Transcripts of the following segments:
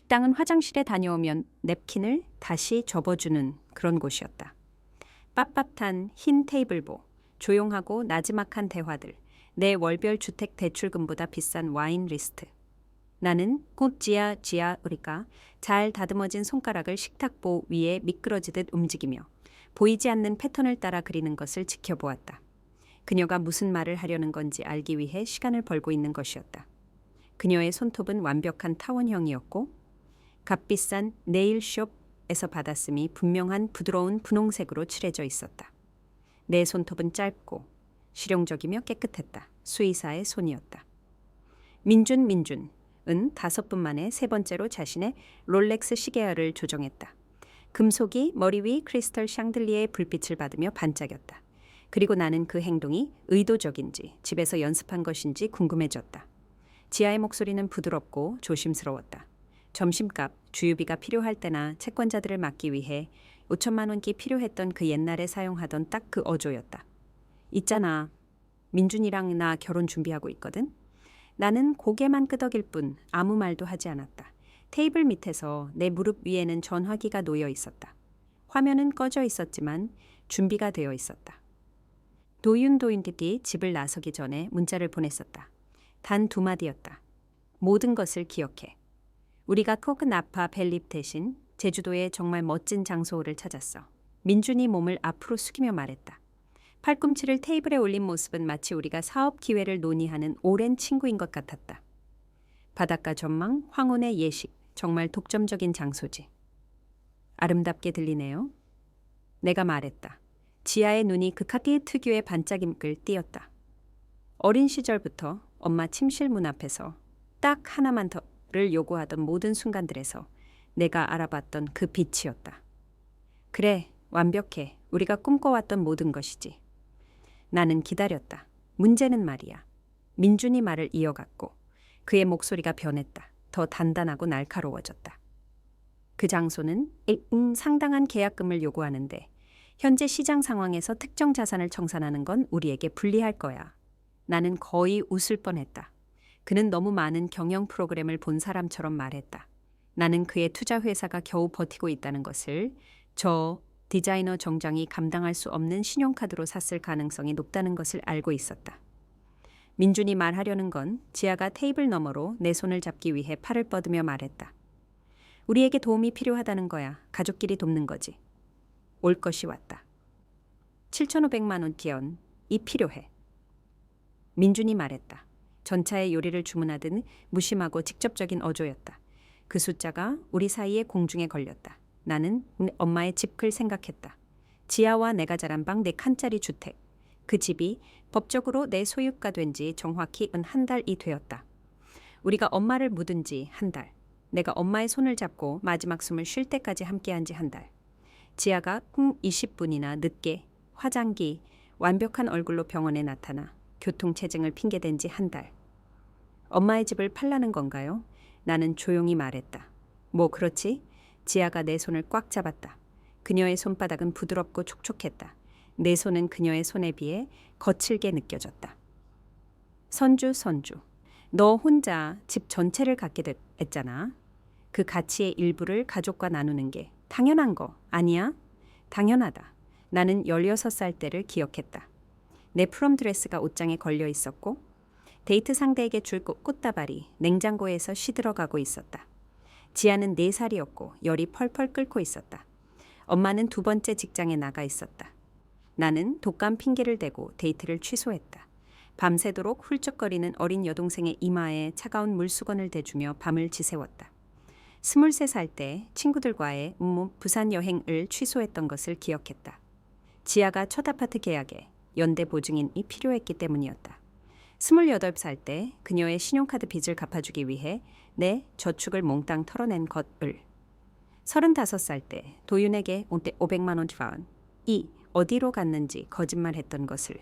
식당은 화장실에 다녀오면 냅킨을 다시 접어주는 그런 곳이었다. 빳빳한 흰 테이블보, 조용하고 나지막한 대화들, 내 월별 주택 대출금보다 비싼 와인 리스트. 나는 곧 지아 우리가 잘 다듬어진 손가락을 식탁보 위에 미끄러지듯 움직이며 보이지 않는 패턴을 따라 그리는 것을 지켜보았다. 그녀가 무슨 말을 하려는 건지 알기 위해 시간을 벌고 있는 것이었다. 그녀의 손톱은 완벽한 타원형이었고 값비싼 네일숍에서 받았음이 분명한 부드러운 분홍색으로 칠해져 있었다. 내 손톱은 짧고 실용적이며 깨끗했다. 수의사의 손이었다. 민준은 5분 만에 세 번째로 자신의 롤렉스 시계알을 조정했다. 금속이 머리 위 크리스털 샹들리에의 불빛을 받으며 반짝였다. 그리고 나는 그 행동이 의도적인지 집에서 연습한 것인지 궁금해졌다. 지아의 목소리는 부드럽고 조심스러웠다. 점심값, 주유비가 필요할 때나 채권자들을 막기 위해 5천만 원기 필요했던 그 옛날에 사용하던 딱 그 어조였다. 있잖아. 민준이랑 나 결혼 준비하고 있거든. 나는 고개만 끄덕일 뿐 아무 말도 하지 않았다. 테이블 밑에서 내 무릎 위에는 전화기가 놓여 있었다. 화면은 꺼져 있었지만 준비가 되어 있었다. 도윤띠 집을 나서기 전에 문자를 보냈었다. 단 2마디였다. 모든 것을 기억해. 우리가 코크나파 벨립 대신 제주도의 정말 멋진 장소를 찾았어. 민준이 몸을 앞으로 숙이며 말했다. 팔꿈치를 테이블에 올린 모습은 마치 우리가 사업 기회를 논의하는 오랜 친구인 것 같았다. 바닷가 전망, 황혼의 예식, 정말 독점적인 장소지. 아름답게 들리네요. 내가 말했다. 지아의 눈이 극하기 특유의 반짝임을 띄었다. 어린 시절부터 엄마 침실 문 앞에서 딱 하나만 더를 요구하던 모든 순간들에서 내가 알아봤던 그 빛이었다. 그래, 완벽해. 우리가 꿈꿔왔던 모든 것이지. 나는 기다렸다. 문제는 말이야. 민준이 말을 이어갔고 그의 목소리가 변했다. 더 단단하고 날카로워졌다. 그 장소는 상당한 계약금을 요구하는데 현재 시장 상황에서 특정 자산을 청산하는 건 우리에게 불리할 거야. 나는 거의 웃을 뻔했다. 그는 너무 많은 경영 프로그램을 본 사람처럼 말했다. 나는 그의 투자 회사가 겨우 버티고 있다는 것을 저 디자이너 정장이 감당할 수 없는 신용카드로 샀을 가능성이 높다는 것을 알고 있었다. 민준이 말하려는 건 지아가 테이블 너머로 내 손을 잡기 위해 팔을 뻗으며 말했다. 우리에게 도움이 필요하다는 거야. 가족끼리 돕는 거지. 올 것이 왔다. 7,500만 원 기원이 필요해. 민준이 말했다. 전차의 요리를 주문하듯 무심하고 직접적인 어조였다. 그 숫자가 우리 사이에 공중에 걸렸다. 나는 엄마의 집을 생각했다. 지아와 내가 자란 방 4칸짜리 주택. 그 집이 법적으로 내 소유가 된 지 정확히 1달이 되었다. 우리가 엄마를 묻은 지 1달. 내가 엄마의 손을 잡고 마지막 숨을 쉴 때까지 함께한 지 1달. 지아가 20분이나 늦게 화장기, 완벽한 얼굴로 병원에 나타나 교통체증을 핑계댄 지 1달. 엄마의 집을 팔라는 건가요? 나는 조용히 말했다. 뭐 그렇지? 지아가 내 손을 꽉 잡았다. 그녀의 손바닥은 부드럽고 촉촉했다. 내 손은 그녀의 손에 비해 거칠게 느껴졌다. 선주. 너 혼자 집 전체를 갖게 됐잖아. 그 가치의 일부를 가족과 나누는 게 당연한 거 아니야? 당연하다. 나는 16살 때를 기억했다. 내 프롬 드레스가 옷장에 걸려 있었고 데이트 상대에게 줄 꽃다발이 냉장고에서 시들어가고 있었다. 지아는 4살이었고 열이 펄펄 끓고 있었다. 엄마는 2번째 직장에 나가 있었다. 나는 독감 핑계를 대고 데이트를 취소했다. 밤새도록 훌쩍거리는 어린 여동생의 이마에 차가운 물수건을 대주며 밤을 지새웠다. 23살 때 친구들과의 부산 여행을 취소했던 것을 기억했다. 지아가 첫 아파트 계약에 연대 보증인이 필요했기 때문이었다. 28살 때 그녀의 신용카드 빚을 갚아주기 위해 내 저축을 몽땅 털어낸 것을. 35살 때 도윤에게 500만 원 이 어디로 갔는지 거짓말했던 것을.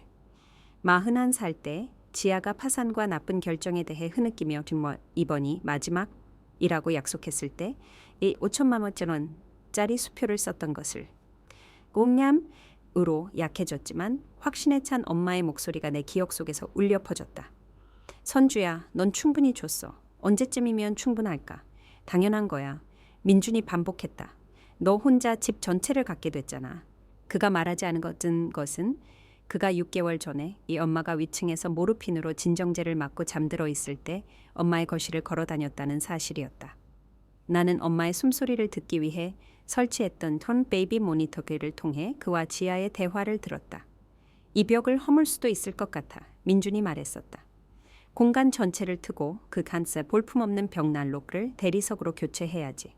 41살 때 지아가 파산과 나쁜 결정에 대해 흐느끼며 이번이 마지막이라고 약속했을 때 이 5천만 원짜리 수표를 썼던 것을. 꽁냠으로 약해졌지만 확신에 찬 엄마의 목소리가 내 기억 속에서 울려 퍼졌다. 선주야, 넌 충분히 줬어. 언제쯤이면 충분할까? 당연한 거야. 민준이 반복했다. 너 혼자 집 전체를 갖게 됐잖아. 그가 말하지 않은 것은 그가 6개월 전에 이 엄마가 위층에서 모르핀으로 진정제를 맞고 잠들어 있을 때 엄마의 거실을 걸어 다녔다는 사실이었다. 나는 엄마의 숨소리를 듣기 위해 설치했던 턴 베이비 모니터기를 통해 그와 지아의 대화를 들었다. 이 벽을 허물 수도 있을 것 같아 민준이 말했었다. 공간 전체를 트고 그 간새 볼품없는 벽난로를 대리석으로 교체해야지.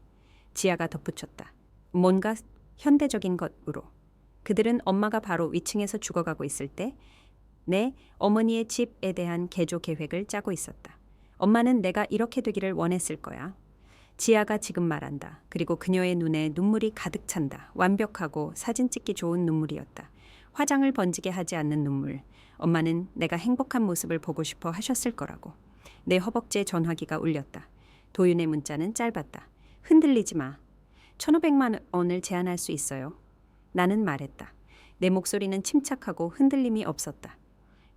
지아가 덧붙였다. 뭔가 현대적인 것으로. 그들은 엄마가 바로 위층에서 죽어가고 있을 때 내 어머니의 집에 대한 개조 계획을 짜고 있었다. 엄마는 내가 이렇게 되기를 원했을 거야. 지아가 지금 말한다. 그리고 그녀의 눈에 눈물이 가득 찬다. 완벽하고 사진 찍기 좋은 눈물이었다. 화장을 번지게 하지 않는 눈물. 엄마는 내가 행복한 모습을 보고 싶어 하셨을 거라고. 내 허벅지에 전화기가 울렸다. 도윤의 문자는 짧았다. 흔들리지 마. 1,500만 원을 제안할 수 있어요. 나는 말했다. 내 목소리는 침착하고 흔들림이 없었다.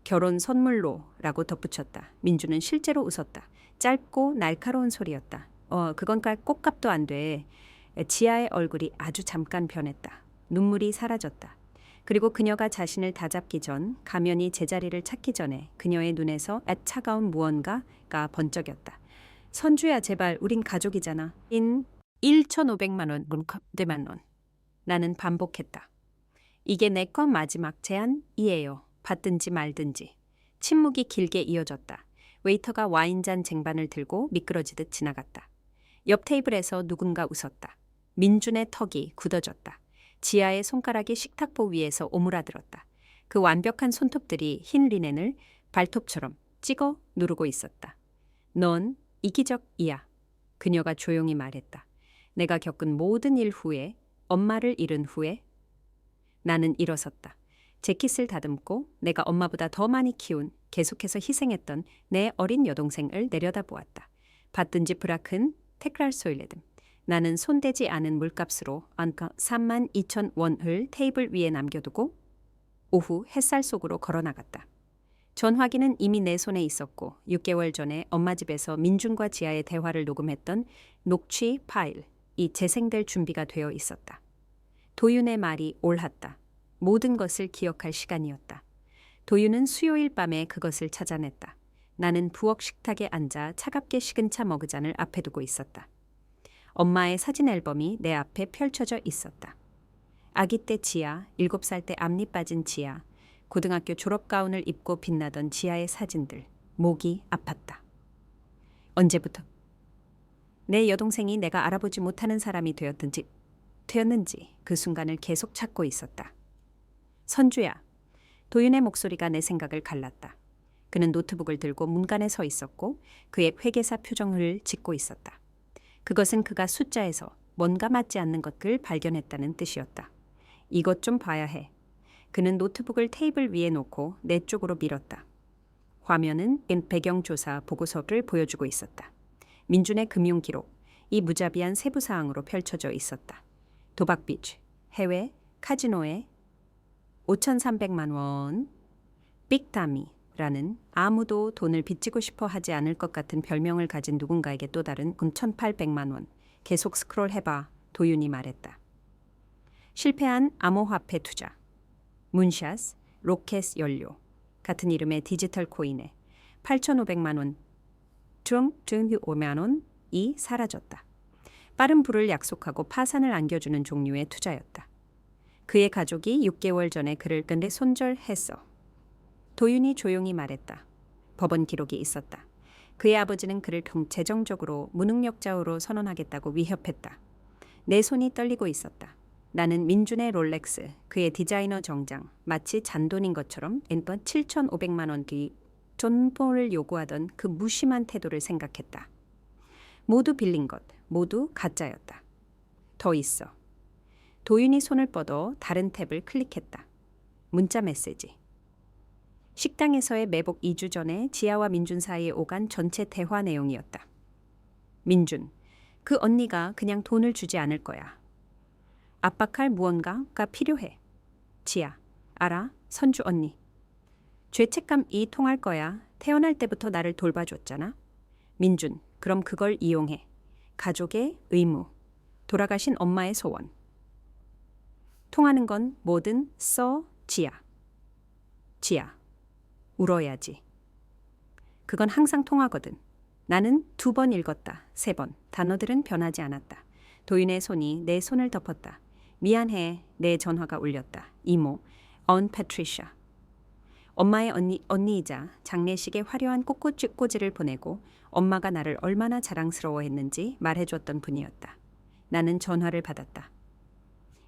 결혼 선물로라고 덧붙였다. 민주는 실제로 웃었다. 짧고 날카로운 소리였다. 그건 꽃값도 안 돼. 지아의 얼굴이 아주 잠깐 변했다. 눈물이 사라졌다. 그리고 그녀가 자신을 다잡기 전 가면이 제자리를 찾기 전에 그녀의 눈에서 차가운 무언가가 번쩍였다. 선주야 제발 우린 가족이잖아. 1,500만 원 문컵대만 원. 나는 반복했다. 이게 내 건 마지막 제안이에요. 받든지 말든지. 침묵이 길게 이어졌다. 웨이터가 와인잔 쟁반을 들고 미끄러지듯 지나갔다. 옆 테이블에서 누군가 웃었다. 민준의 턱이 굳어졌다. 지아의 손가락이 식탁보 위에서 오므라들었다. 그 완벽한 손톱들이 흰 리넨을 발톱처럼 찍어 누르고 있었다. 넌 이기적이야. 그녀가 조용히 말했다. 내가 겪은 모든 일 후에, 엄마를 잃은 후에 나는 일어섰다. 재킷을 다듬고 내가 엄마보다 더 많이 키운, 계속해서 희생했던 내 어린 여동생을 내려다보았다. 받든지 브라큰 테크랄소일레듬. 나는 손대지 않은 물값으로 32,000원을 테이블 위에 남겨두고 오후 햇살 속으로 걸어나갔다. 전화기는 이미 내 손에 있었고 6개월 전에 엄마 집에서 민준과 지아의 대화를 녹음했던 녹취 파일이 재생될 준비가 되어 있었다. 도윤의 말이 옳았다. 모든 것을 기억할 시간이었다. 도윤은 수요일 밤에 그것을 찾아냈다. 나는 부엌 식탁에 앉아 차갑게 식은 차 머그잔을 앞에 두고 있었다. 엄마의 사진 앨범이 내 앞에 펼쳐져 있었다. 아기 때 지아, 7살 때 앞니 빠진 지아, 고등학교 졸업 가운을 입고 빛나던 지아의 사진들, 목이 아팠다. 언제부터? 내 여동생이 내가 알아보지 못하는 사람이 되었는지 그 순간을 계속 찾고 있었다. 선주야. 도윤의 목소리가 내 생각을 갈랐다. 그는 노트북을 들고 문간에 서 있었고 그의 회계사 표정을 짓고 있었다. 그것은 그가 숫자에서 뭔가 맞지 않는 것을 발견했다는 뜻이었다. 이것 좀 봐야 해. 그는 노트북을 테이블 위에 놓고 내 쪽으로 밀었다. 화면은 배경조사 보고서를 보여주고 있었다. 민준의 금융기록, 이 무자비한 세부사항으로 펼쳐져 있었다. 도박빚, 해외, 카지노에 5,300만 원, 빅다미라는 아무도 돈을 빚지고 싶어 하지 않을 것 같은 별명을 가진 누군가에게 또 다른 1,800만 원. 계속 스크롤 해봐, 도윤이 말했다. 실패한 암호화폐 투자, 문샷, 로켓 연료 같은 이름의 디지털 코인에 8,500만 원, 중 5만 원이 사라졌다. 빠른 부를 약속하고 파산을 안겨주는 종류의 투자였다. 그의 가족이 6개월 전에 그를 근데 손절했어. 도윤이 조용히 말했다. 법원 기록이 있었다. 그의 아버지는 그를 재정적으로 무능력자로 선언하겠다고 위협했다. 내 손이 떨리고 있었다. 나는 민준의 롤렉스, 그의 디자이너 정장, 마치 잔돈인 것처럼 7,500만 원 뒤 존보를 요구하던 그 무심한 태도를 생각했다. 모두 빌린 것, 모두 가짜였다. 더 있어. 도윤이 손을 뻗어 다른 탭을 클릭했다. 문자 메시지. 식당에서의 매복 2주 전에 지아와 민준 사이에 오간 전체 대화 내용이었다. 민준, 그 언니가 그냥 돈을 주지 않을 거야. 압박할 무언가가 필요해. 지아, 알아? 선주 언니. 죄책감이 통할 거야. 태어날 때부터 나를 돌봐줬잖아. 민준, 그럼 그걸 이용해. 가족의 의무, 돌아가신 엄마의 소원. 통하는 건 뭐든 써, 지야. 지야, 울어야지. 그건 항상 통하거든. 나는 2번 읽었다. 3번. 단어들은 변하지 않았다. 도윤의 손이 내 손을 덮었다. 미안해. 내 전화가 울렸다. 이모, 언 패트리샤. 엄마의 언니이자 장례식에 화려한 꽃꽂이를 보내고 엄마가 나를 얼마나 자랑스러워했는지 말해줬던 분이었다. 나는 전화를 받았다.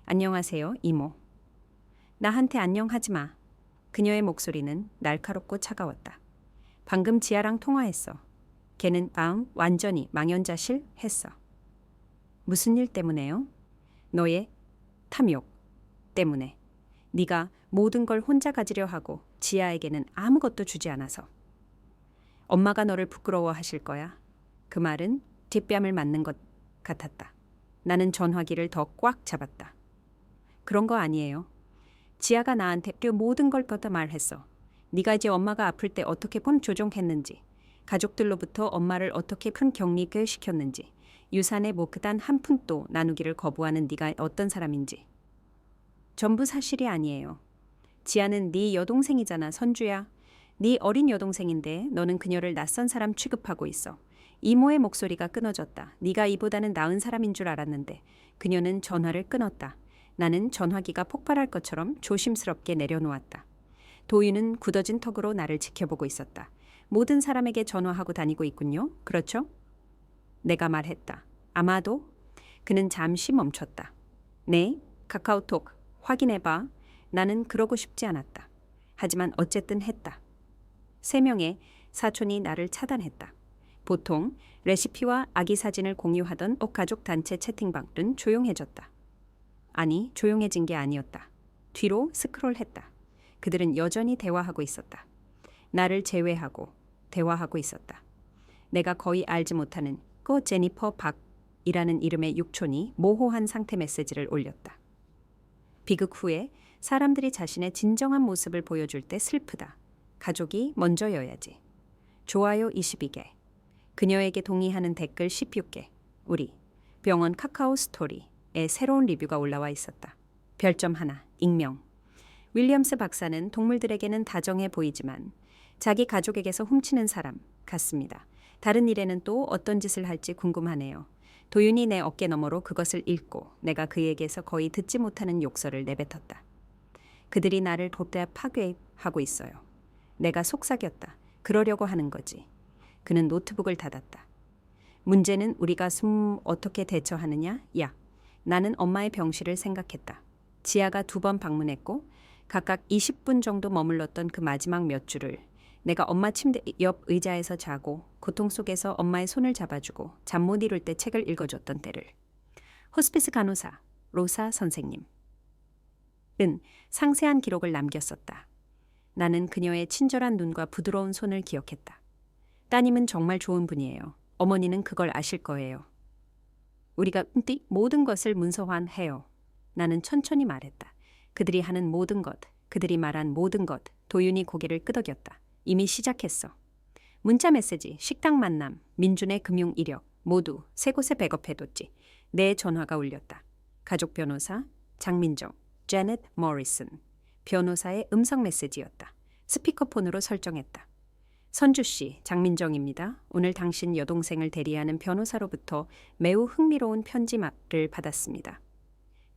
안녕하세요, 이모. 나한테 안녕하지 마. 그녀의 목소리는 날카롭고 차가웠다. 방금 지아랑 통화했어. 걔는 완전히 망연자실 했어. 무슨 일 때문에요? 너의 탐욕 때문에. 네가 모든 걸 혼자 가지려 하고 지아에게는 아무것도 주지 않아서. 엄마가 너를 부끄러워하실 거야. 그 말은 뒷뺨을 맞는 것 같았다. 나는 전화기를 더 꽉 잡았다. 그런 거 아니에요. 지아가 나한테 모든 걸 걷다 말했어. 네가 이제 엄마가 아플 때 어떻게 폰 조종했는지, 가족들로부터 엄마를 어떻게 푼 격리를 시켰는지, 유산의 그단 한 푼도 나누기를 거부하는 네가 어떤 사람인지. 전부 사실이 아니에요. 지아는 네 여동생이잖아, 선주야. 네 어린 여동생인데 너는 그녀를 낯선 사람 취급하고 있어. 이모의 목소리가 끊어졌다. 네가 이보다는 나은 사람인 줄 알았는데 그녀는 전화를 끊었다. 나는 전화기가 폭발할 것처럼 조심스럽게 내려놓았다. 도윤은 굳어진 턱으로 나를 지켜보고 있었다. 모든 사람에게 전화하고 다니고 있군요. 그렇죠? 내가 말했다. 아마도. 그는 잠시 멈췄다. 네, 카카오톡 확인해봐. 나는 그러고 싶지 않았다. 하지만 어쨌든 했다. 3명의 사촌이 나를 차단했다. 보통 레시피와 아기 사진을 공유하던 가족 단체 채팅방은 조용해졌다. 아니, 조용해진 게 아니었다. 뒤로 스크롤했다. 그들은 여전히 대화하고 있었다. 나를 제외하고 대화하고 있었다. 내가 거의 알지 못하는 제니퍼 박이라는 이름의 육촌이 모호한 상태 메시지를 올렸다. 비극 후에 사람들이 자신의 진정한 모습을 보여줄 때 슬프다. 가족이 먼저여야지. 좋아요 22개. 그녀에게 동의하는 댓글 16개. 우리 병원 카카오 스토리에 새로운 리뷰가 올라와 있었다. 별점 하나. 익명. 윌리엄스 박사는 동물들에게는 다정해 보이지만 자기 가족에게서 훔치는 사람 같습니다. 다른 일에는 또 어떤 짓을 할지 궁금하네요. 도윤이 내 어깨 너머로 그것을 읽고 내가 그에게서 거의 듣지 못하는 욕설을 내뱉었다. 그들이 나를 돕다 파괴하고 있어요. 내가 속삭였다. 그러려고 하는 거지. 그는 노트북을 닫았다. 문제는 우리가 어떻게 대처하느냐? 야, 나는 엄마의 병실을 생각했다. 지아가 2번 방문했고 각각 20분 정도 머물렀던 그 마지막 몇 주를 내가 엄마 침대 옆 의자에서 자고 고통 속에서 엄마의 손을 잡아주고 잠 못 이룰 때 책을 읽어줬던 때를. 호스피스 간호사 로사 선생님. 은 상세한 기록을 남겼었다. 나는 그녀의 친절한 눈과 부드러운 손을 기억했다. 따님은 정말 좋은 분이에요. 어머니는 그걸 아실 거예요. 우리가 모든 것을 문서화해요. 나는 천천히 말했다. 그들이 하는 모든 것, 그들이 말한 모든 것. 도윤이 고개를 끄덕였다. 이미 시작했어. 문자 메시지, 식당 만남, 민준의 금융 이력 모두 3곳에 백업해뒀지. 내 전화가 울렸다. 가족 변호사 장민정, 제넷 모리슨. 변호사의 음성 메시지였다. 스피커폰으로 설정했다. 선주 씨, 장민정입니다. 오늘 당신 여동생을 대리하는 변호사로부터 매우 흥미로운 편지를 받았습니다.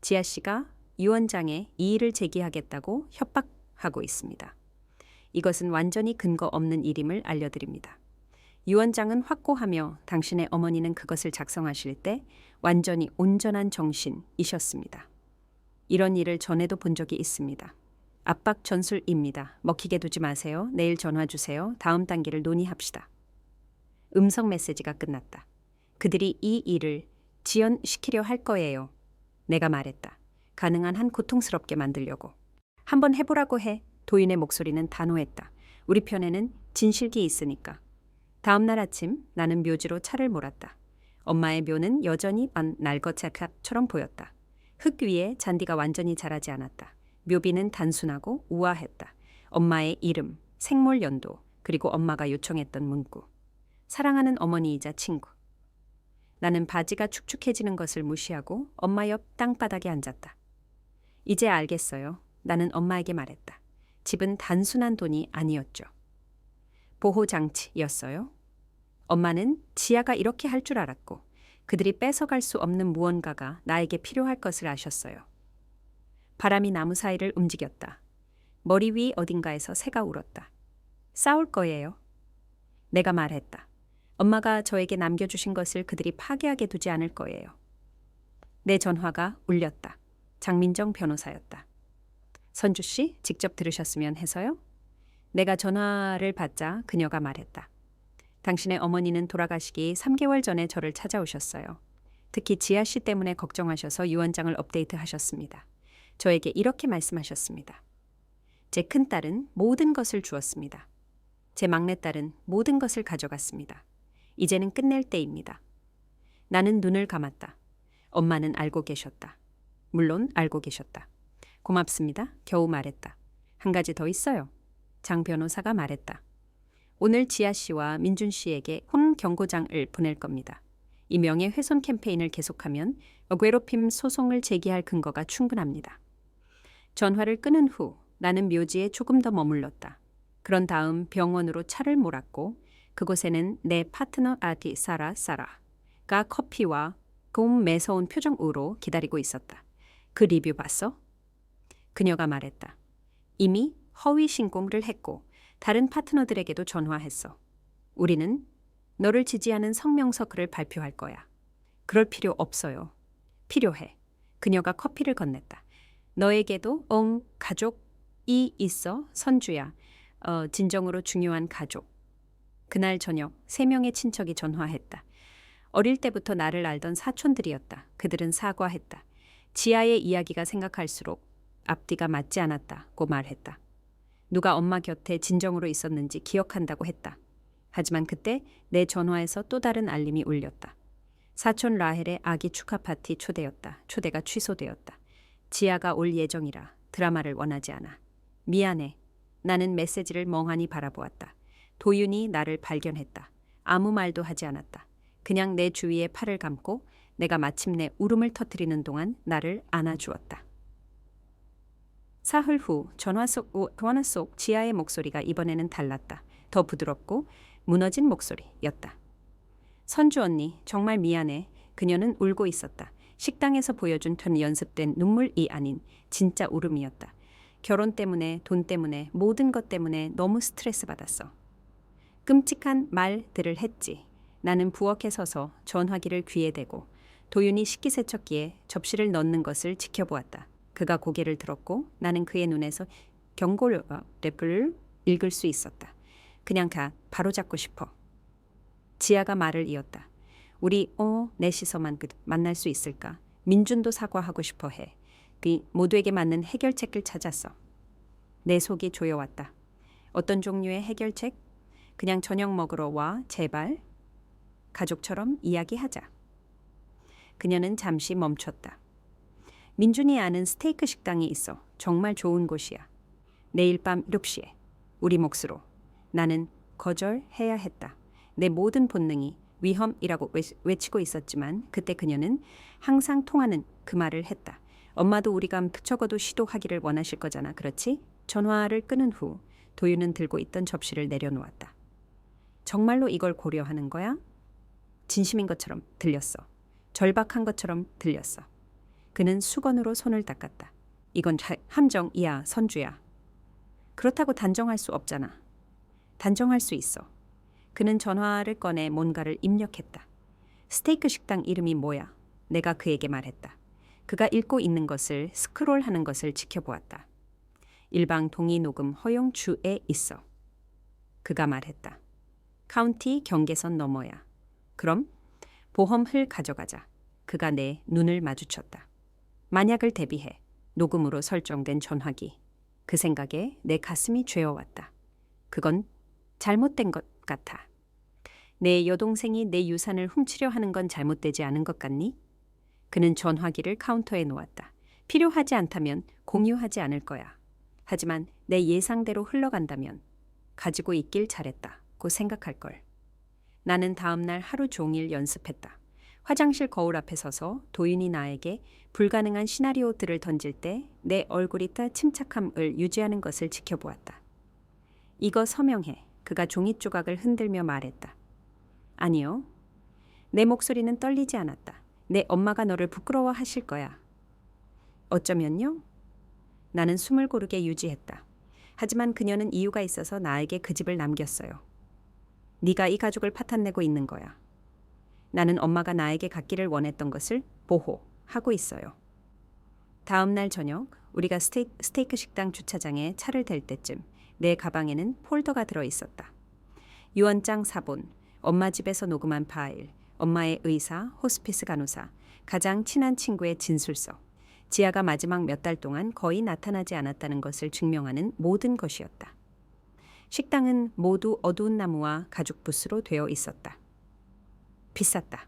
지아 씨가 유 원장에 이의를 제기하겠다고 협박하고 있습니다. 이것은 완전히 근거 없는 일임을 알려드립니다. 유 원장은 확고하며 당신의 어머니는 그것을 작성하실 때 완전히 온전한 정신이셨습니다. 이런 일을 전에도 본 적이 있습니다. 압박 전술입니다. 먹히게 두지 마세요. 내일 전화 주세요. 다음 단계를 논의합시다. 음성 메시지가 끝났다. 그들이 이 일을 지연시키려 할 거예요. 내가 말했다. 가능한 한 고통스럽게 만들려고. 한번 해보라고 해. 도윤의 목소리는 단호했다. 우리 편에는 진실기 있으니까. 다음 날 아침 나는 묘지로 차를 몰았다. 엄마의 묘는 여전히 날것처럼 보였다. 흙 위에 잔디가 완전히 자라지 않았다. 묘비는 단순하고 우아했다. 엄마의 이름, 생몰 연도, 그리고 엄마가 요청했던 문구. 사랑하는 어머니이자 친구. 나는 바지가 축축해지는 것을 무시하고 엄마 옆 땅바닥에 앉았다. 이제 알겠어요. 나는 엄마에게 말했다. 집은 단순한 돈이 아니었죠. 보호장치였어요. 엄마는 지아가 이렇게 할 줄 알았고 그들이 뺏어갈 수 없는 무언가가 나에게 필요할 것을 아셨어요. 바람이 나무 사이를 움직였다. 머리 위 어딘가에서 새가 울었다. 싸울 거예요. 내가 말했다. 엄마가 저에게 남겨주신 것을 그들이 파괴하게 두지 않을 거예요. 내 전화가 울렸다. 장민정 변호사였다. 선주 씨, 직접 들으셨으면 해서요? 내가 전화를 받자 그녀가 말했다. 당신의 어머니는 돌아가시기 3개월 전에 저를 찾아오셨어요. 특히 지아 씨 때문에 걱정하셔서 유언장을 업데이트하셨습니다. 저에게 이렇게 말씀하셨습니다. 제 큰딸은 모든 것을 주었습니다. 제 막내딸은 모든 것을 가져갔습니다. 이제는 끝낼 때입니다. 나는 눈을 감았다. 엄마는 알고 계셨다. 물론 알고 계셨다. 고맙습니다. 겨우 말했다. 한 가지 더 있어요. 장 변호사가 말했다. 오늘 지아 씨와 민준 씨에게 혼 경고장을 보낼 겁니다. 이 명예훼손 캠페인을 계속하면 괴롭힘 소송을 제기할 근거가 충분합니다. 전화를 끊은 후 나는 묘지에 조금 더 머물렀다. 그런 다음 병원으로 차를 몰았고 그곳에는 내 파트너 아디 사라가 커피와 좀 매서운 표정으로 기다리고 있었다. 그 리뷰 봤어? 그녀가 말했다. 이미 허위 신고를 했고 다른 파트너들에게도 전화했어. 우리는 너를 지지하는 성명서 글을 발표할 거야. 그럴 필요 없어요. 필요해. 그녀가 커피를 건넸다. 너에게도 가족이 있어, 선주야. 진정으로 중요한 가족. 그날 저녁 3명의 친척이 전화했다. 어릴 때부터 나를 알던 사촌들이었다. 그들은 사과했다. 지아의 이야기가 생각할수록 앞뒤가 맞지 않았다고 말했다. 누가 엄마 곁에 진정으로 있었는지 기억한다고 했다. 하지만 그때 내 전화에서 또 다른 알림이 울렸다. 사촌 라헬의 아기 축하 파티 초대였다. 초대가 취소되었다. 지아가 올 예정이라 드라마를 원하지 않아. 미안해. 나는 메시지를 멍하니 바라보았다. 도윤이 나를 발견했다. 아무 말도 하지 않았다. 그냥 내 주위에 팔을 감고 내가 마침내 울음을 터뜨리는 동안 나를 안아주었다. 사흘 후 전화 속 지아의 목소리가 이번에는 달랐다. 더 부드럽고 무너진 목소리였다. 선주 언니, 정말 미안해. 그녀는 울고 있었다. 식당에서 보여준 전 연습된 눈물이 아닌 진짜 울음이었다. 결혼 때문에, 돈 때문에, 모든 것 때문에 너무 스트레스 받았어. 끔찍한 말들을 했지. 나는 부엌에 서서 전화기를 귀에 대고 도윤이 식기세척기에 접시를 넣는 것을 지켜보았다. 그가 고개를 들었고 나는 그의 눈에서 경고를 읽을 수 있었다. 그냥 바로 잡고 싶어. 지아가 말을 이었다. 우리 넷이서만 만날 수 있을까? 민준도 사과하고 싶어 해. 모두에게 맞는 해결책을 찾았어. 내 속이 조여왔다. 어떤 종류의 해결책? 그냥 저녁 먹으러 와, 제발. 가족처럼 이야기하자. 그녀는 잠시 멈췄다. 민준이 아는 스테이크 식당이 있어. 정말 좋은 곳이야. 내일 밤 7시에 우리 몫으로. 나는 거절해야 했다. 내 모든 본능이 위험이라고 외치고 있었지만 그때 그녀는 항상 통하는 그 말을 했다. 엄마도 우리가 적어도 시도하기를 원하실 거잖아. 그렇지? 전화를 끊은 후 도윤은 들고 있던 접시를 내려놓았다. 정말로 이걸 고려하는 거야? 진심인 것처럼 들렸어. 절박한 것처럼 들렸어. 그는 수건으로 손을 닦았다. 이건 함정이야, 선주야. 그렇다고 단정할 수 없잖아. 단정할 수 있어. 그는 전화를 꺼내 뭔가를 입력했다. 스테이크 식당 이름이 뭐야? 내가 그에게 말했다. 그가 읽고 있는 것을 스크롤하는 것을 지켜보았다. 일방 동의 녹음 허용주에 있어. 그가 말했다. 카운티 경계선 너머야. 그럼 보험을 가져가자. 그가 내 눈을 마주쳤다. 만약을 대비해 녹음으로 설정된 전화기. 그 생각에 내 가슴이 죄어왔다. 그건 잘못된 것 같아. 내 여동생이 내 유산을 훔치려 하는 건 잘못되지 않은 것 같니? 그는 전화기를 카운터에 놓았다. 필요하지 않다면 공유하지 않을 거야. 하지만 내 예상대로 흘러간다면 가지고 있길 잘했다고 생각할걸. 나는 다음 날 하루 종일 연습했다. 화장실 거울 앞에 서서 도윤이 나에게 불가능한 시나리오들을 던질 때 내 얼굴이 다 침착함을 유지하는 것을 지켜보았다. 이거 서명해. 그가 종이 조각을 흔들며 말했다. 아니요. 내 목소리는 떨리지 않았다. 내 엄마가 너를 부끄러워하실 거야. 어쩌면요? 나는 숨을 고르게 유지했다. 하지만 그녀는 이유가 있어서 나에게 그 집을 남겼어요. 네가 이 가족을 파탄내고 있는 거야. 나는 엄마가 나에게 갖기를 원했던 것을 보호하고 있어요. 다음 날 저녁 우리가 스테이크 식당 주차장에 차를 댈 때쯤 내 가방에는 폴더가 들어있었다. 유언장 사본, 엄마 집에서 녹음한 파일, 엄마의 의사, 호스피스 간호사, 가장 친한 친구의 진술서, 지아가 마지막 몇 달 동안 거의 나타나지 않았다는 것을 증명하는 모든 것이었다. 식당은 모두 어두운 나무와 가죽 붓으로 되어 있었다. 비쌌다.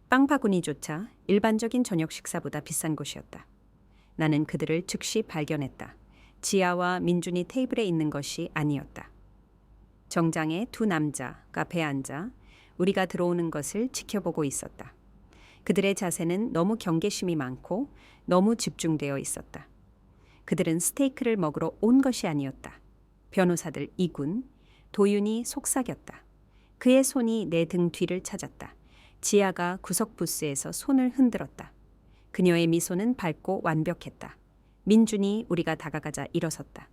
빵 바구니조차 일반적인 저녁 식사보다 비싼 곳이었다. 나는 그들을 즉시 발견했다. 지아와 민준이 테이블에 있는 것이 아니었다. 정장의 두 남자가 배에 앉아 우리가 들어오는 것을 지켜보고 있었다. 그들의 자세는 너무 경계심이 많고 너무 집중되어 있었다. 그들은 스테이크를 먹으러 온 것이 아니었다. 변호사들 2군, 도윤이 속삭였다. 그의 손이 내 등 뒤를 찾았다. 지아가 구석 부스에서 손을 흔들었다. 그녀의 미소는 밝고 완벽했다. 민준이 우리가 다가가자 일어섰다.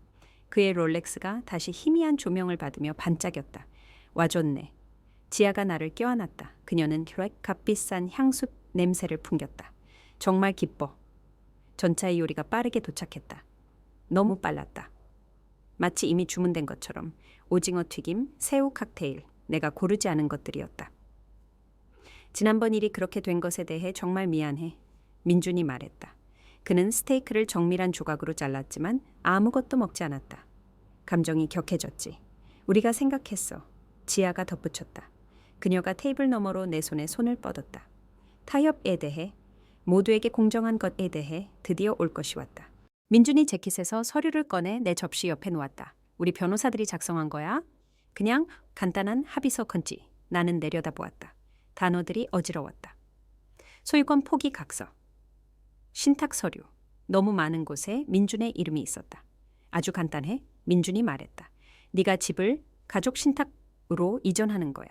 그의 롤렉스가 다시 희미한 조명을 받으며 반짝였다. 와줬네. 지아가 나를 껴안았다. 그녀는 값비싼 향수 냄새를 풍겼다. 정말 기뻐. 전차의 요리가 빠르게 도착했다. 너무 빨랐다. 마치 이미 주문된 것처럼 오징어 튀김, 새우 칵테일, 내가 고르지 않은 것들이었다. 지난번 일이 그렇게 된 것에 대해 정말 미안해. 민준이 말했다. 그는 스테이크를 정밀한 조각으로 잘랐지만 아무것도 먹지 않았다. 감정이 격해졌지. 우리가 생각했어. 지아가 덧붙였다. 그녀가 테이블 너머로 내 손에 손을 뻗었다. 타협에 대해, 모두에게 공정한 것에 대해 드디어 올 것이 왔다. 민준이 재킷에서 서류를 꺼내 내 접시 옆에 놓았다. 우리 변호사들이 작성한 거야? 그냥 간단한 합의서 건지. 나는 내려다보았다. 단어들이 어지러웠다. 소유권 포기 각서. 신탁 서류. 너무 많은 곳에 민준의 이름이 있었다. 아주 간단해. 민준이 말했다. 네가 집을 가족 신탁으로 이전하는 거야.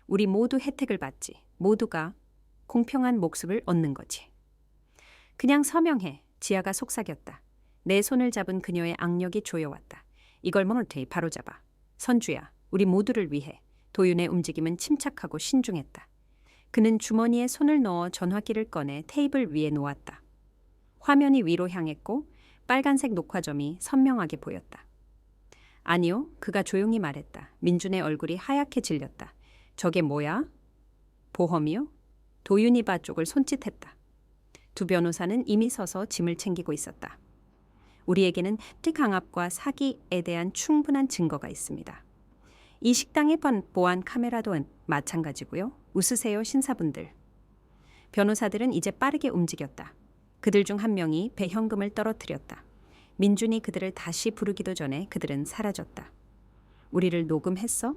우리 모두 혜택을 받지. 모두가 공평한 목숨을 얻는 거지. 그냥 서명해. 지아가 속삭였다. 내 손을 잡은 그녀의 악력이 조여왔다. 이걸 모노테이 바로잡아. 선주야, 우리 모두를 위해. 도윤의 움직임은 침착하고 신중했다. 그는 주머니에 손을 넣어 전화기를 꺼내 테이블 위에 놓았다. 화면이 위로 향했고 빨간색 녹화점이 선명하게 보였다. 아니요, 그가 조용히 말했다. 민준의 얼굴이 하얗게 질렸다. 저게 뭐야? 보험이요? 도윤이 바 쪽을 손짓했다. 두 변호사는 이미 서서 짐을 챙기고 있었다. 우리에게는 특강압과 사기에 대한 충분한 증거가 있습니다. 이 식당의 보안 카메라도 마찬가지고요. 웃으세요, 신사분들. 변호사들은 이제 빠르게 움직였다. 그들 중 한 명이 배 현금을 떨어뜨렸다. 민준이 그들을 다시 부르기도 전에 그들은 사라졌다. 우리를 녹음했어?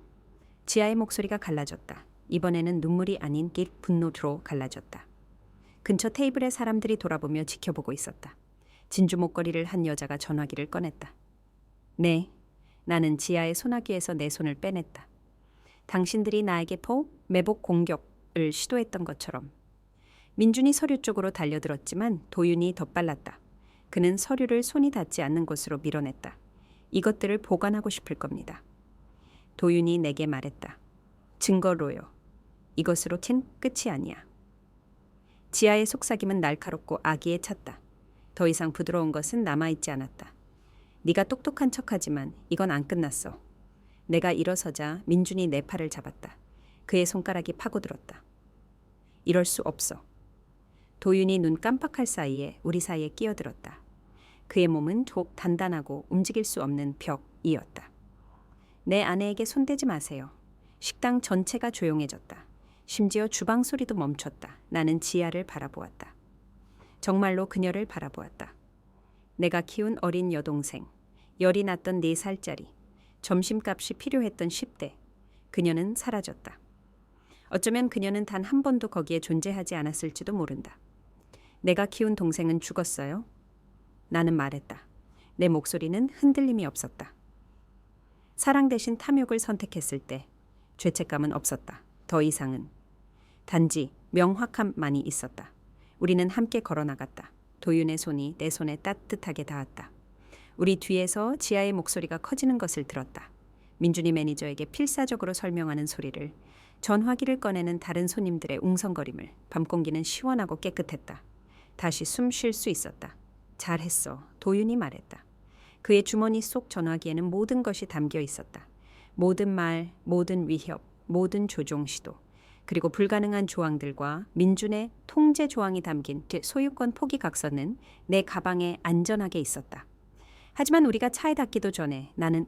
지아의 목소리가 갈라졌다. 이번에는 눈물이 아닌 분노로 갈라졌다. 근처 테이블에 사람들이 돌아보며 지켜보고 있었다. 진주 목걸이를 한 여자가 전화기를 꺼냈다. 네, 나는 지아의 소나기에서 내 손을 빼냈다. 당신들이 나에게 매복 공격을 시도했던 것처럼. 민준이 서류 쪽으로 달려들었지만 도윤이 더 빨랐다. 그는 서류를 손이 닿지 않는 곳으로 밀어냈다. 이것들을 보관하고 싶을 겁니다. 도윤이 내게 말했다. 증거로요. 이것으로 끝이 아니야. 지아의 속삭임은 날카롭고 아기에 찼다. 더 이상 부드러운 것은 남아있지 않았다. 네가 똑똑한 척하지만 이건 안 끝났어. 내가 일어서자 민준이 내 팔을 잡았다. 그의 손가락이 파고들었다. 이럴 수 없어. 도윤이 눈 깜빡할 사이에 우리 사이에 끼어들었다. 그의 몸은 더욱 단단하고 움직일 수 없는 벽이었다. 내 아내에게 손대지 마세요. 식당 전체가 조용해졌다. 심지어 주방 소리도 멈췄다. 나는 지아를 바라보았다. 정말로 그녀를 바라보았다. 내가 키운 어린 여동생, 열이 났던 4살짜리, 점심값이 필요했던 10대. 그녀는 사라졌다. 어쩌면 그녀는 단 한 번도 거기에 존재하지 않았을지도 모른다. 내가 키운 동생은 죽었어요? 나는 말했다. 내 목소리는 흔들림이 없었다. 사랑 대신 탐욕을 선택했을 때 죄책감은 없었다. 더 이상은. 단지 명확함만이 있었다. 우리는 함께 걸어나갔다. 도윤의 손이 내 손에 따뜻하게 닿았다. 우리 뒤에서 지아의 목소리가 커지는 것을 들었다. 민준이 매니저에게 필사적으로 설명하는 소리를, 전화기를 꺼내는 다른 손님들의 웅성거림을. 밤 공기는 시원하고 깨끗했다. 다시 숨 쉴 수 있었다. 잘했어, 도윤이 말했다. 그의 주머니 속 전화기에는 모든 것이 담겨 있었다. 모든 말, 모든 위협, 모든 조종 시도, 그리고 불가능한 조항들과 민준의 통제 조항이 담긴 소유권 포기 각서는 내 가방에 안전하게 있었다. 하지만 우리가 차에 닿기도 전에 나는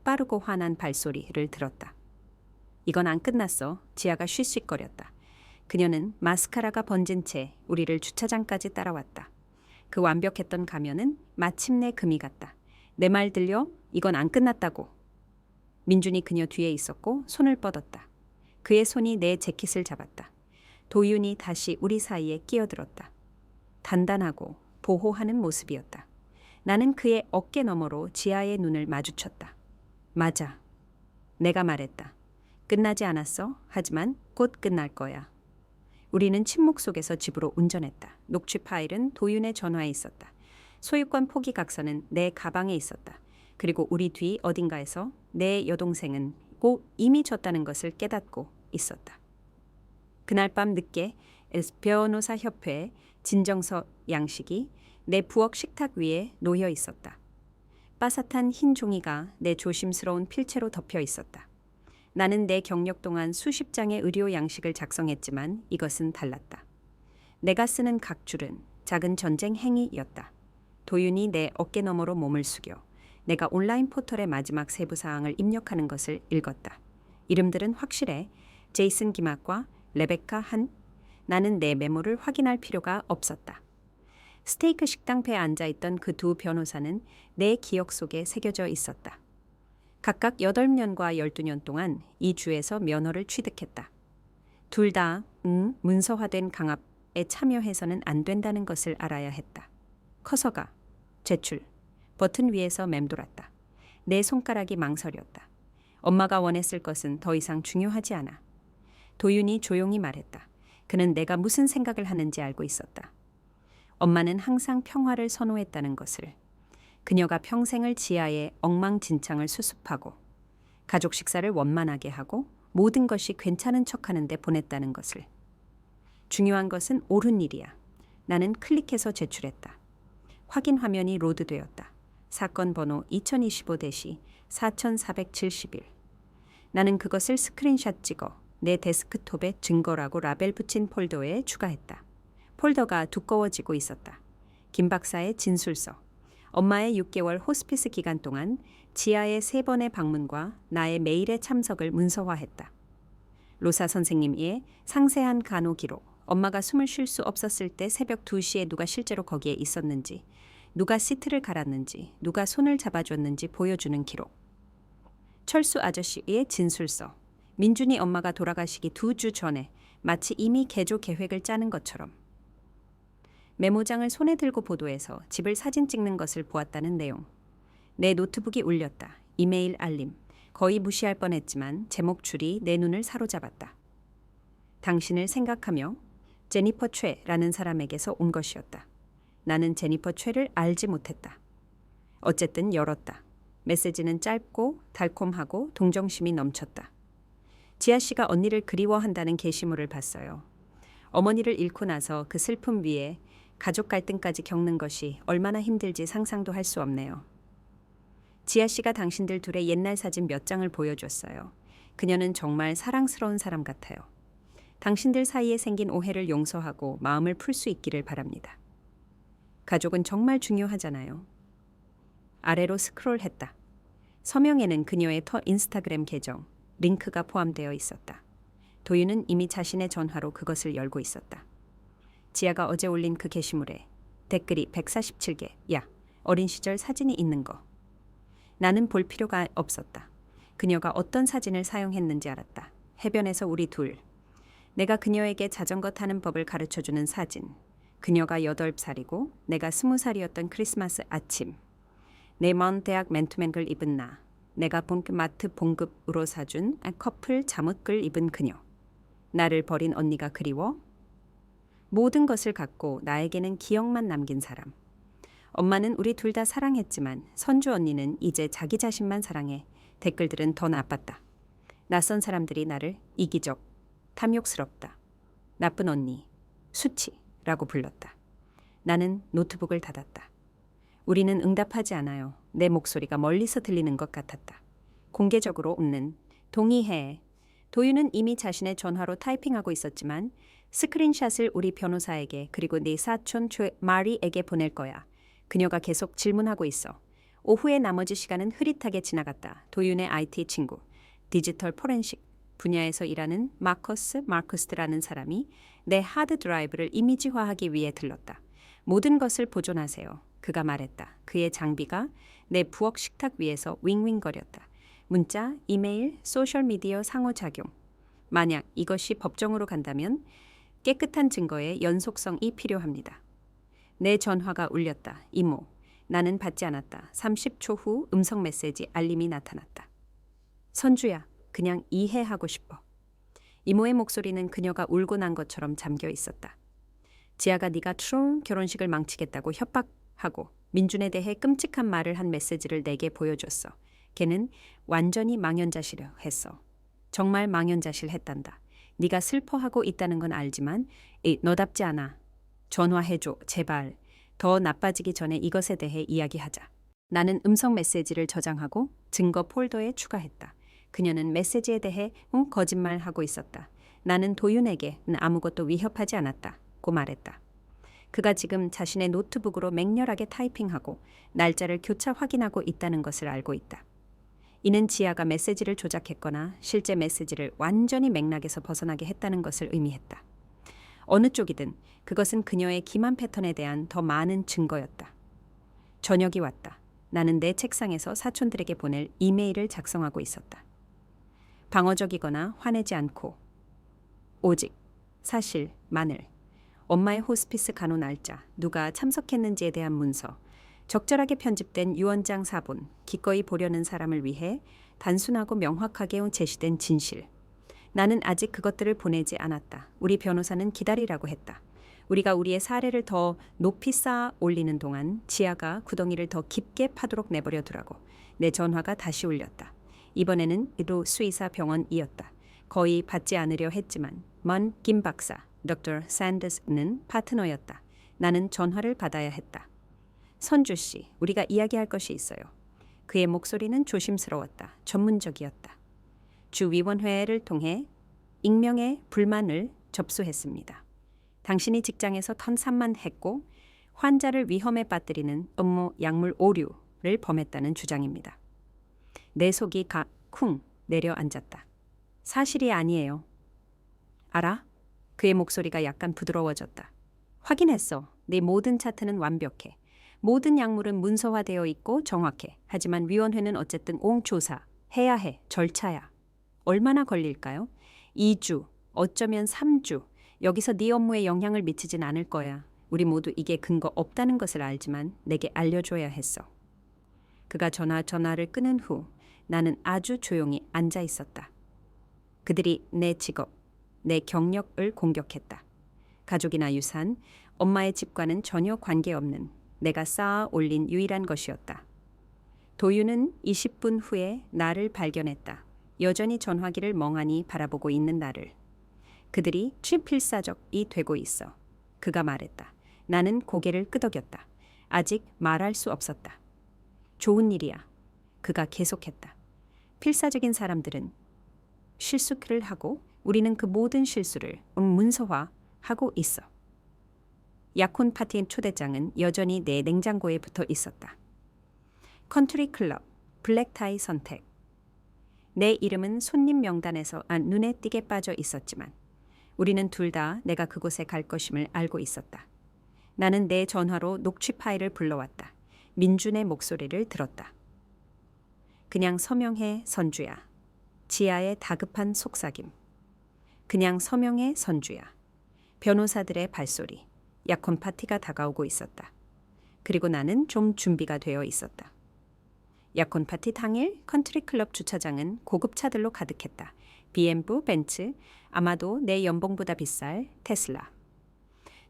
빠르고 화난 발소리를 들었다. 이건 안 끝났어. 지아가 쉿쉿거렸다. 그녀는 마스카라가 번진 채 우리를 주차장까지 따라왔다. 그 완벽했던 가면은 마침내 금이 갔다. 내 말 들려? 이건 안 끝났다고. 민준이 그녀 뒤에 있었고 손을 뻗었다. 그의 손이 내 재킷을 잡았다. 도윤이 다시 우리 사이에 끼어들었다. 단단하고 보호하는 모습이었다. 나는 그의 어깨 너머로 지아의 눈을 마주쳤다. 맞아. 내가 말했다. 끝나지 않았어. 하지만 곧 끝날 거야. 우리는 침묵 속에서 집으로 운전했다. 녹취 파일은 도윤의 전화에 있었다. 소유권 포기 각서는 내 가방에 있었다. 그리고 우리 뒤 어딘가에서 내 여동생은 꼭 이미 졌다는 것을 깨닫고 있었다. 그날 밤 늦게 변호사 협회의 진정서 양식이 내 부엌 식탁 위에 놓여 있었다. 바삭한 흰 종이가 내 조심스러운 필체로 덮여 있었다. 나는 내 경력 동안 수십 장의 의료 양식을 작성했지만 이것은 달랐다. 내가 쓰는 각 줄은 작은 전쟁 행위였다. 도윤이 내 어깨 너머로 몸을 숙여 내가 온라인 포털의 마지막 세부 사항을 입력하는 것을 읽었다. 이름들은 확실해. 제이슨 김학과 레베카 한. 나는 내 메모를 확인할 필요가 없었다. 스테이크 식당배에 앉아있던 그 두 변호사는 내 기억 속에 새겨져 있었다. 각각 8년과 12년 동안 이 주에서 면허를 취득했다. 둘 다 문서화된 강압에 참여해서는 안 된다는 것을 알아야 했다. 커서가 제출 버튼 위에서 맴돌았다. 내 손가락이 망설였다. 엄마가 원했을 것은 더 이상 중요하지 않아. 도윤이 조용히 말했다. 그는 내가 무슨 생각을 하는지 알고 있었다. 엄마는 항상 평화를 선호했다는 것을. 그녀가 평생을 지하에 엉망진창을 수습하고 가족 식사를 원만하게 하고 모든 것이 괜찮은 척하는 데 보냈다는 것을. 중요한 것은 옳은 일이야. 나는 클릭해서 제출했다. 확인 화면이 로드되었다. 사건 번호 2025-4471. 나는 그것을 스크린샷 찍어 내 데스크톱에 증거라고 라벨 붙인 폴더에 추가했다. 폴더가 두꺼워지고 있었다. 김 박사의 진술서. 엄마의 6개월 호스피스 기간 동안 지하의 3번의 방문과 나의 메일의 참석을 문서화했다. 로사 선생님의 상세한 간호 기록. 엄마가 숨을 쉴 수 없었을 때 새벽 2시에 누가 실제로 거기에 있었는지, 누가 시트를 갈았는지, 누가 손을 잡아줬는지 보여주는 기록. 철수 아저씨의 진술서. 민준이 엄마가 돌아가시기 2주 전에 마치 이미 개조 계획을 짜는 것처럼. 메모장을 손에 들고 보도해서 집을 사진 찍는 것을 보았다는 내용. 내 노트북이 울렸다. 이메일 알림. 거의 무시할 뻔했지만 제목 줄이 내 눈을 사로잡았다. 당신을 생각하며 제니퍼 최라는 사람에게서 온 것이었다. 나는 제니퍼 최를 알지 못했다. 어쨌든 열었다. 메시지는 짧고 달콤하고 동정심이 넘쳤다. 지아 씨가 언니를 그리워한다는 게시물을 봤어요. 어머니를 잃고 나서 그 슬픔 위에 가족 갈등까지 겪는 것이 얼마나 힘들지 상상도 할 수 없네요. 지아 씨가 당신들 둘의 옛날 사진 몇 장을 보여줬어요. 그녀는 정말 사랑스러운 사람 같아요. 당신들 사이에 생긴 오해를 용서하고 마음을 풀 수 있기를 바랍니다. 가족은 정말 중요하잖아요. 아래로 스크롤했다. 서명에는 그녀의 터 인스타그램 계정, 링크가 포함되어 있었다. 도윤은 이미 자신의 전화로 그것을 열고 있었다. 지아가 어제 올린 그 게시물에 댓글이 147개. 야, 어린 시절 사진이 있는 거. 나는 볼 필요가 없었다. 그녀가 어떤 사진을 사용했는지 알았다. 해변에서 우리 둘. 내가 그녀에게 자전거 타는 법을 가르쳐주는 사진. 그녀가 8살이고 내가 20살이었던 크리스마스 아침. 내 먼 대학 맨투맨을 입은 나. 내가 본마트 봉급으로 사준 커플 잠옷을 입은 그녀. 나를 버린 언니가 그리워? 모든 것을 갖고 나에게는 기억만 남긴 사람. 엄마는 우리 둘 다 사랑했지만 선주 언니는 이제 자기 자신만 사랑해. 댓글들은 더 나빴다. 낯선 사람들이 나를 이기적, 탐욕스럽다, 나쁜 언니, 수치라고 불렀다. 나는 노트북을 닫았다. 우리는 응답하지 않아요. 내 목소리가 멀리서 들리는 것 같았다. 공개적으로 웃는 동의해. 도윤은 이미 자신의 전화로 타이핑하고 있었지만 스크린샷을 우리 변호사에게 그리고 네 사촌 마리에게 보낼 거야. 그녀가 계속 질문하고 있어. 오후의 나머지 시간은 흐릿하게 지나갔다. 도윤의 IT 친구, 디지털 포렌식 분야에서 일하는 마커스라는 사람이 내 하드 드라이브를 이미지화하기 위해 들렀다. 모든 것을 보존하세요. 그가 말했다. 그의 장비가 내 부엌 식탁 위에서 윙윙거렸다. 문자, 이메일, 소셜미디어 상호작용. 만약 이것이 법정으로 간다면 깨끗한 증거의 연속성이 필요합니다. 내 전화가 울렸다. 이모. 나는 받지 않았다. 30초 후 음성 메시지 알림이 나타났다. 선주야, 그냥 이해하고 싶어. 이모의 목소리는 그녀가 울고 난 것처럼 잠겨 있었다. 지아가 네가 트롱 결혼식을 망치겠다고 협박하고 민준에 대해 끔찍한 말을 한 메시지를 내게 보여줬어. 걔는 완전히 망연자실했어. 정말 망연자실했단다. 네가 슬퍼하고 있다는 건 알지만 너답지 않아. 전화해줘, 제발. 더 나빠지기 전에 이것에 대해 이야기하자. 나는 음성 메시지를 저장하고 증거 폴더에 추가했다. 그녀는 메시지에 대해 거짓말하고 있었다. 나는 도윤에게 아무것도 위협하지 않았다고 말했다. 그가 지금 자신의 노트북으로 맹렬하게 타이핑하고 날짜를 교차 확인하고 있다는 것을 알고 있다. 이는 지아가 메시지를 조작했거나 실제 메시지를 완전히 맥락에서 벗어나게 했다는 것을 의미했다. 어느 쪽이든 그것은 그녀의 기만 패턴에 대한 더 많은 증거였다. 저녁이 왔다. 나는 내 책상에서 사촌들에게 보낼 이메일을 작성하고 있었다. 방어적이거나 화내지 않고 오직 사실, 마늘, 엄마의 호스피스 간호 날짜, 누가 참석했는지에 대한 문서, 적절하게 편집된 유언장 사본, 기꺼이 보려는 사람을 위해 단순하고 명확하게 제시된 진실. 나는 아직 그것들을 보내지 않았다. 우리 변호사는 기다리라고 했다. 우리가 우리의 사례를 더 높이 쌓아 올리는 동안 지아가 구덩이를 더 깊게 파도록 내버려 두라고. 내 전화가 다시 울렸다. 이번에는 루 수의사 병원이었다. 거의 받지 않으려 했지만 먼 김 박사, 덕터 샌더스는 파트너였다. 나는 전화를 받아야 했다. 선주 씨, 우리가 이야기할 것이 있어요. 그의 목소리는 조심스러웠다. 전문적이었다. 주위원회를 통해 익명의 불만을 접수했습니다. 당신이 직장에서 턴산만했고 환자를 위험에 빠뜨리는 업무 약물 오류를 범했다는 주장입니다. 내 속이 쿵 내려앉았다. 사실이 아니에요. 알아? 그의 목소리가 약간 부드러워졌다. 확인했어. 네 모든 차트는 완벽해. 모든 약물은 문서화되어 있고 정확해. 하지만 위원회는 어쨌든 조사해야 해. 절차야. 얼마나 걸릴까요? 2주, 어쩌면 3주. 여기서 네 업무에 영향을 미치진 않을 거야. 우리 모두 이게 근거 없다는 것을 알지만 내게 알려줘야 했어. 그가 전화를 끊은 후 나는 아주 조용히 앉아 있었다. 그들이 내 직업, 내 경력을 공격했다. 가족이나 유산, 엄마의 집과는 전혀 관계없는 내가 쌓아 올린 유일한 것이었다. 도윤은 20분 후에 나를 발견했다. 여전히 전화기를 멍하니 바라보고 있는 나를. 그들이 필사적이 되고 있어. 그가 말했다. 나는 고개를 끄덕였다. 아직 말할 수 없었다. 좋은 일이야. 그가 계속했다. 필사적인 사람들은 실수를 하고 우리는 그 모든 실수를 문서화하고 있어. 약혼 파티의 초대장은 여전히 내 냉장고에 붙어 있었다. 컨트리 클럽, 블랙타이 선택. 내 이름은 손님 명단에서 눈에 띄게 빠져 있었지만 우리는 둘 다 내가 그곳에 갈 것임을 알고 있었다. 나는 내 전화로 녹취 파일을 불러왔다. 민준의 목소리를 들었다. 그냥 서명해, 선주야. 지아의 다급한 속삭임. 그냥 서명의 선주야. 변호사들의 발소리. 약혼 파티가 다가오고 있었다. 그리고 나는 좀 준비가 되어 있었다. 약혼 파티 당일 컨트리클럽 주차장은 고급 차들로 가득했다. BMW, 벤츠, 아마도 내 연봉보다 비쌀 테슬라.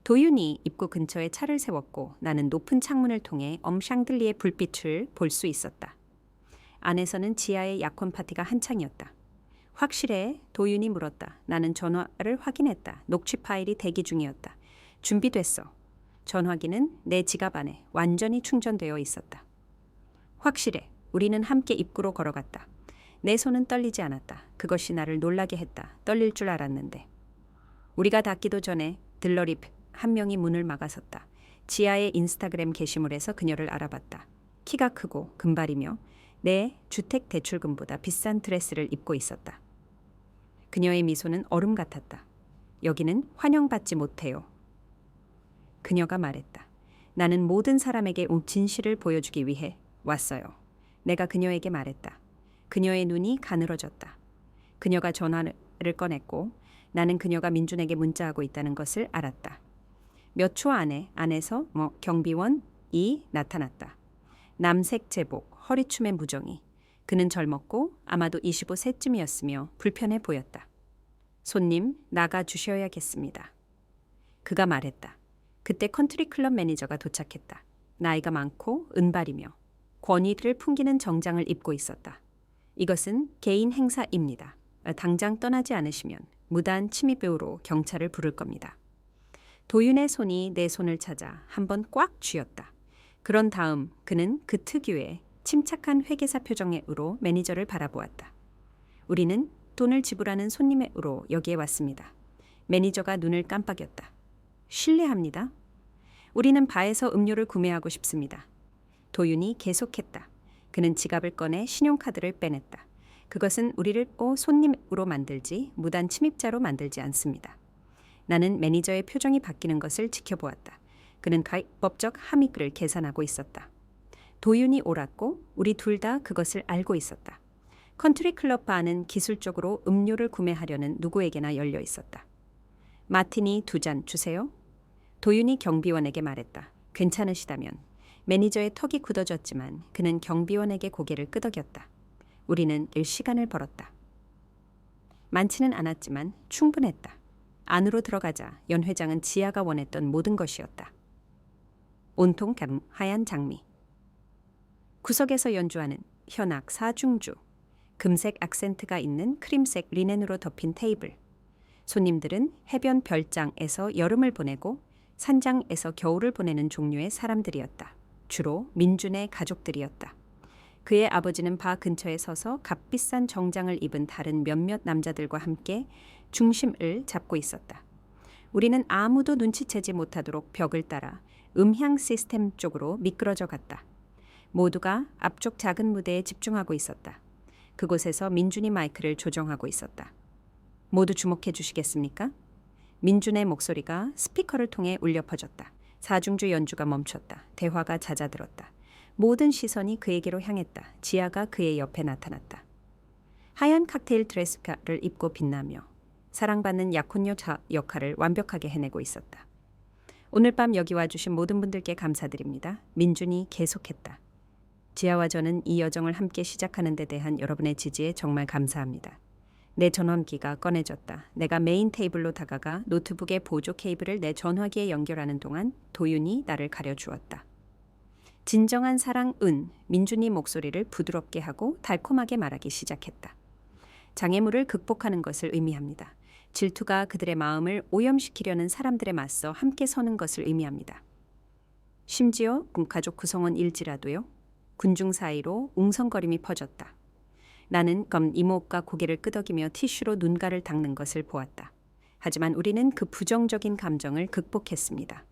도윤이 입구 근처에 차를 세웠고 나는 높은 창문을 통해 엄샹들리의 불빛을 볼 수 있었다. 안에서는 지하의 약혼 파티가 한창이었다. 확실해? 도윤이 물었다. 나는 전화를 확인했다. 녹취 파일이 대기 중이었다. 준비됐어. 전화기는 내 지갑 안에 완전히 충전되어 있었다. 확실해. 우리는 함께 입구로 걸어갔다. 내 손은 떨리지 않았다. 그것이 나를 놀라게 했다. 떨릴 줄 알았는데. 우리가 닿기도 전에 들러리 한 명이 문을 막아섰다. 지하의 인스타그램 게시물에서 그녀를 알아봤다. 키가 크고 금발이며 내 주택대출금보다 비싼 드레스를 입고 있었다. 그녀의 미소는 얼음 같았다. 여기는 환영받지 못해요. 그녀가 말했다. 나는 모든 사람에게 진실을 보여주기 위해 왔어요. 내가 그녀에게 말했다. 그녀의 눈이 가늘어졌다. 그녀가 전화를 꺼냈고 나는 그녀가 민준에게 문자하고 있다는 것을 알았다. 몇 초 안에서 경비원이 나타났다. 남색 제복, 허리춤의 무정이. 그는 젊었고 아마도 25세쯤이었으며 불편해 보였다. 손님, 나가 주셔야겠습니다. 그가 말했다. 그때 컨트리클럽 매니저가 도착했다. 나이가 많고 은발이며 권위를 풍기는 정장을 입고 있었다. 이것은 개인 행사입니다. 당장 떠나지 않으시면 무단 침입으로 경찰을 부를 겁니다. 도윤의 손이 내 손을 찾아 한번 꽉 쥐었다. 그런 다음 그는 그 특유의 침착한 회계사 표정으로 매니저를 바라보았다. 우리는 돈을 지불하는 손님으로 여기에 왔습니다. 매니저가 눈을 깜빡였다. 실례합니다. 우리는 바에서 음료를 구매하고 싶습니다. 도윤이 계속했다. 그는 지갑을 꺼내 신용카드를 빼냈다. 그것은 우리를 손님으로 만들지 무단 침입자로 만들지 않습니다. 나는 매니저의 표정이 바뀌는 것을 지켜보았다. 그는 가법적 함의를 계산하고 있었다. 도윤이 옳았고 우리 둘 다 그것을 알고 있었다. 컨트리클럽 바는 기술적으로 음료를 구매하려는 누구에게나 열려 있었다. 마티니 2잔 주세요. 도윤이 경비원에게 말했다. 괜찮으시다면. 매니저의 턱이 굳어졌지만 그는 경비원에게 고개를 끄덕였다. 우리는 늘 시간을 벌었다. 많지는 않았지만 충분했다. 안으로 들어가자 연 회장은 지아가 원했던 모든 것이었다. 온통 하얀 장미. 구석에서 연주하는 현악 사중주. 금색 악센트가 있는 크림색 리넨으로 덮인 테이블. 손님들은 해변 별장에서 여름을 보내고 산장에서 겨울을 보내는 종류의 사람들이었다. 주로 민준의 가족들이었다. 그의 아버지는 바 근처에 서서 값비싼 정장을 입은 다른 몇몇 남자들과 함께 중심을 잡고 있었다. 우리는 아무도 눈치채지 못하도록 벽을 따라 음향 시스템 쪽으로 미끄러져 갔다. 모두가 앞쪽 작은 무대에 집중하고 있었다. 그곳에서 민준이 마이크를 조정하고 있었다. 모두 주목해 주시겠습니까? 민준의 목소리가 스피커를 통해 울려 퍼졌다. 사중주 연주가 멈췄다. 대화가 잦아들었다. 모든 시선이 그에게로 향했다. 지아가 그의 옆에 나타났다. 하얀 칵테일 드레스를 입고 빛나며 사랑받는 약혼녀 역할을 완벽하게 해내고 있었다. 오늘 밤 여기 와주신 모든 분들께 감사드립니다. 민준이 계속했다. 지아와 저는 이 여정을 함께 시작하는 데 대한 여러분의 지지에 정말 감사합니다. 내 전원기가 꺼내졌다. 내가 메인 테이블로 다가가 노트북의 보조 케이블을 내 전화기에 연결하는 동안 도윤이 나를 가려주었다. 진정한 사랑은 민준이 목소리를 부드럽게 하고 달콤하게 말하기 시작했다. 장애물을 극복하는 것을 의미합니다. 질투가 그들의 마음을 오염시키려는 사람들에 맞서 함께 서는 것을 의미합니다. 심지어 가족 구성원일지라도요. 군중 사이로 웅성거림이 퍼졌다. 나는 이목과 고개를 끄덕이며 티슈로 눈가를 닦는 것을 보았다. 하지만 우리는 그 부정적인 감정을 극복했습니다.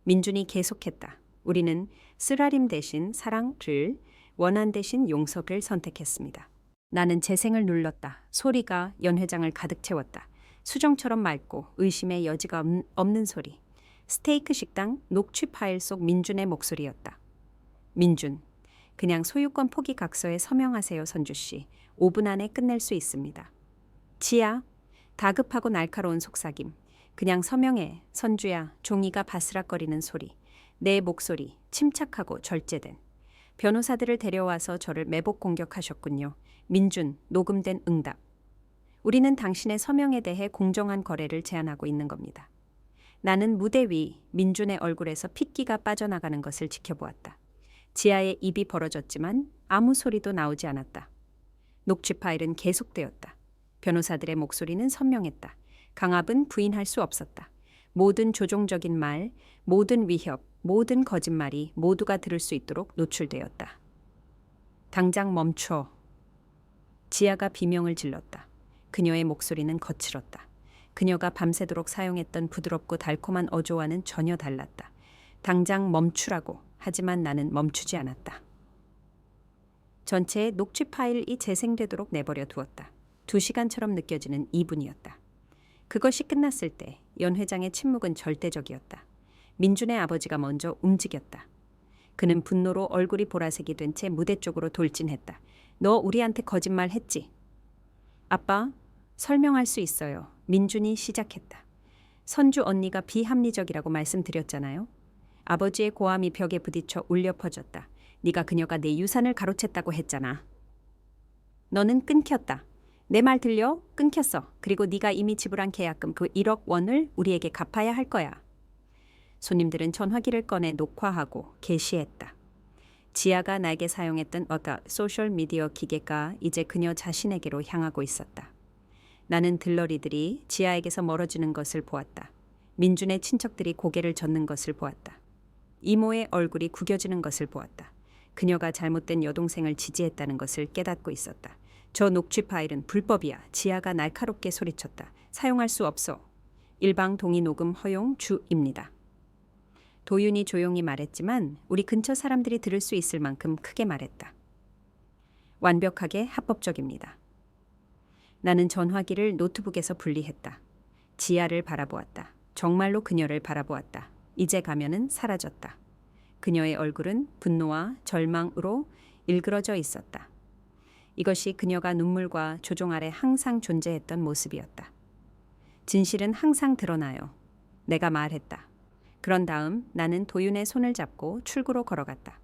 민준이 계속했다. 우리는 쓰라림 대신 사랑을, 원한 대신 용서를 선택했습니다. 나는 재생을 눌렀다. 소리가 연 회장을 가득 채웠다. 수정처럼 맑고 의심의 여지가 없는 소리. 스테이크 식당 녹취 파일 속 민준의 목소리였다. 민준, 그냥 소유권 포기 각서에 서명하세요, 선주 씨. 5분 안에 끝낼 수 있습니다. 지아, 다급하고 날카로운 속삭임. 그냥 서명해. 선주야. 종이가 바스락거리는 소리. 내 목소리. 침착하고 절제된. 변호사들을 데려와서 저를 매복 공격하셨군요. 민준, 녹음된 응답. 우리는 당신의 서명에 대해 공정한 거래를 제안하고 있는 겁니다. 나는 무대 위 민준의 얼굴에서 핏기가 빠져나가는 것을 지켜보았다. 지아의 입이 벌어졌지만 아무 소리도 나오지 않았다. 녹취 파일은 계속되었다. 변호사들의 목소리는 선명했다. 강압은 부인할 수 없었다. 모든 조종적인 말, 모든 위협, 모든 거짓말이 모두가 들을 수 있도록 노출되었다. 당장 멈춰. 지아가 비명을 질렀다. 그녀의 목소리는 거칠었다. 그녀가 밤새도록 사용했던 부드럽고 달콤한 어조와는 전혀 달랐다. 당장 멈추라고. 하지만 나는 멈추지 않았다. 전체의 녹취 파일이 재생되도록 내버려 두었다. 2시간처럼 느껴지는 2분이었다. 그것이 끝났을 때 연 회장의 침묵은 절대적이었다. 민준의 아버지가 먼저 움직였다. 그는 분노로 얼굴이 보라색이 된 채 무대 쪽으로 돌진했다. 너 우리한테 거짓말 했지? 아빠, 설명할 수 있어요. 민준이 시작했다. 선주 언니가 비합리적이라고 말씀드렸잖아요. 아버지의 고함이 벽에 부딪혀 울려 퍼졌다. 네가 그녀가 내 유산을 가로챘다고 했잖아. 너는 끊겼다. 내 말 들려? 끊겼어. 그리고 네가 이미 지불한 계약금 그 1억 원을 우리에게 갚아야 할 거야. 손님들은 전화기를 꺼내 녹화하고 게시했다. 지아가 나에게 사용했던 소셜미디어 기계가 이제 그녀 자신에게로 향하고 있었다. 나는 들러리들이 지아에게서 멀어지는 것을 보았다. 민준의 친척들이 고개를 젓는 것을 보았다. 이모의 얼굴이 구겨지는 것을 보았다. 그녀가 잘못된 여동생을 지지했다는 것을 깨닫고 있었다. 저 녹취 파일은 불법이야. 지아가 날카롭게 소리쳤다. 사용할 수 없어. 일방 동의 녹음 허용 주입니다. 도윤이 조용히 말했지만 우리 근처 사람들이 들을 수 있을 만큼 크게 말했다. 완벽하게 합법적입니다. 나는 전화기를 노트북에서 분리했다. 지아를 바라보았다. 정말로 그녀를 바라보았다. 이제 가면은 사라졌다. 그녀의 얼굴은 분노와 절망으로 일그러져 있었다. 이것이 그녀가 눈물과 조종 아래 항상 존재했던 모습이었다. 진실은 항상 드러나요. 내가 말했다. 그런 다음 나는 도윤의 손을 잡고 출구로 걸어갔다.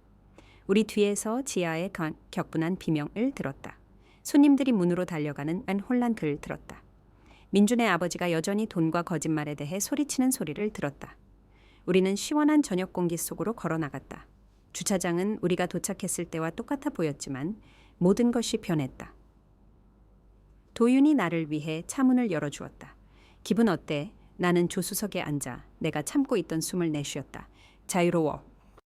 우리 뒤에서 지아의 격분한 비명을 들었다. 손님들이 문으로 달려가는 혼란을 들었다. 민준의 아버지가 여전히 돈과 거짓말에 대해 소리치는 소리를 들었다. 우리는 시원한 저녁 공기 속으로 걸어나갔다. 주차장은 우리가 도착했을 때와 똑같아 보였지만 모든 것이 변했다. 도윤이 나를 위해 차문을 열어주었다. 기분 어때? 나는 조수석에 앉아 내가 참고 있던 숨을 내쉬었다. 자유로워.